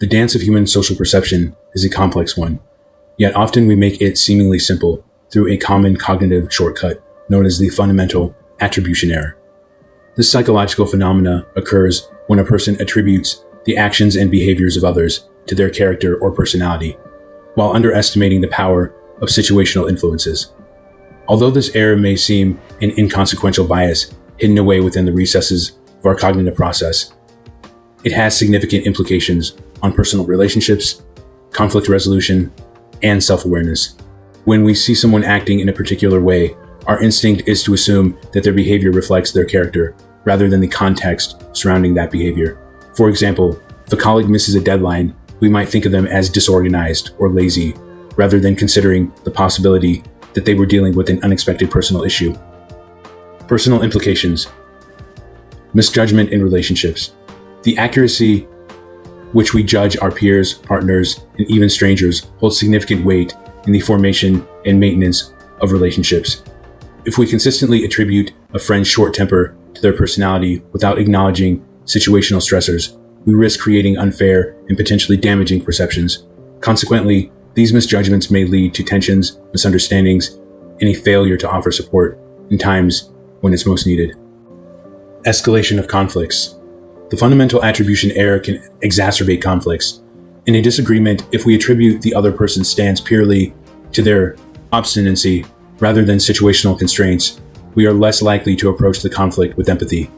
The dance of human social perception is a complex one, yet often we make it seemingly simple through a common cognitive shortcut known as the fundamental attribution error. This psychological phenomena occurs when a person attributes the actions and behaviors of others to their character or personality, while underestimating the power of situational influences. Although this error may seem an inconsequential bias hidden away within the recesses of our cognitive process, it has significant implications on personal relationships, conflict resolution, and self-awareness. When we see someone acting in a particular way, our instinct is to assume that their behavior reflects their character rather than the context surrounding that behavior. For example, if a colleague misses a deadline, we might think of them as disorganized or lazy, rather than considering the possibility that they were dealing with an unexpected personal issue. Personal implications. Misjudgment in relationships. The accuracy which we judge our peers, partners, and even strangers holds significant weight in the formation and maintenance of relationships. If we consistently attribute a friend's short temper to their personality without acknowledging situational stressors, we risk creating unfair and potentially damaging perceptions. Consequently, these misjudgments may lead to tensions, misunderstandings, and a failure to offer support in times when it's most needed. Escalation of conflicts. The fundamental attribution error can exacerbate conflicts. In a disagreement, if we attribute the other person's stance purely to their obstinacy rather than situational constraints, we are less likely to approach the conflict with empathy.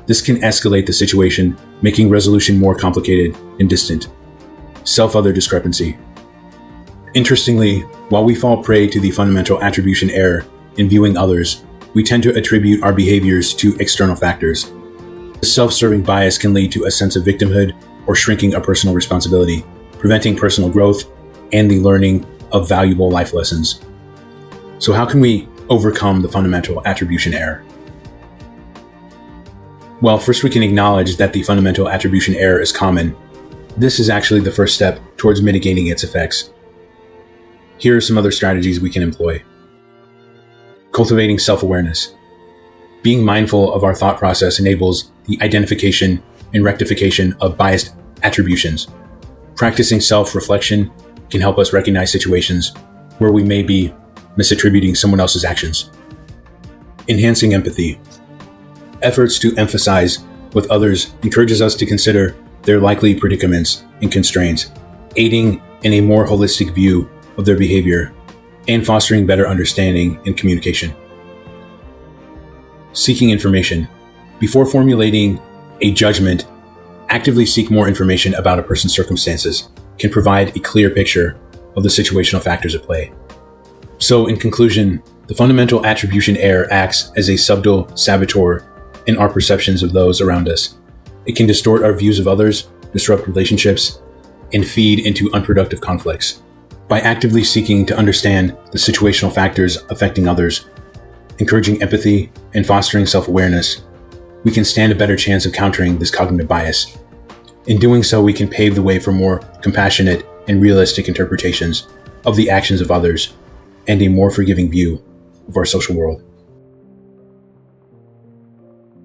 This can escalate the situation, making resolution more complicated and distant. Self-other discrepancy. Interestingly, while we fall prey to the fundamental attribution error in viewing others, we tend to attribute our behaviors to external factors. This self-serving bias can lead to a sense of victimhood or shrinking of personal responsibility, preventing personal growth and the learning of valuable life lessons. So how can we overcome the fundamental attribution error? Well, first we can acknowledge that the fundamental attribution error is common. This is actually the first step towards mitigating its effects. Here are some other strategies we can employ. Cultivating self-awareness. Being mindful of our thought process enables the identification and rectification of biased attributions. Practicing self-reflection can help us recognize situations where we may be misattributing someone else's actions. Enhancing empathy. Efforts to empathize with others encourages us to consider their likely predicaments and constraints, aiding in a more holistic view of their behavior and fostering better understanding and communication. Seeking information. Before formulating a judgment, actively seek more information about a person's circumstances can provide a clear picture of the situational factors at play. So in conclusion, the fundamental attribution error acts as a subtle saboteur in our perceptions of those around us. It can distort our views of others, disrupt relationships, and feed into unproductive conflicts. By actively seeking to understand the situational factors affecting others, encouraging empathy, and fostering self-awareness, we can stand a better chance of countering this cognitive bias. In doing so, we can pave the way for more compassionate and realistic interpretations of the actions of others and a more forgiving view of our social world.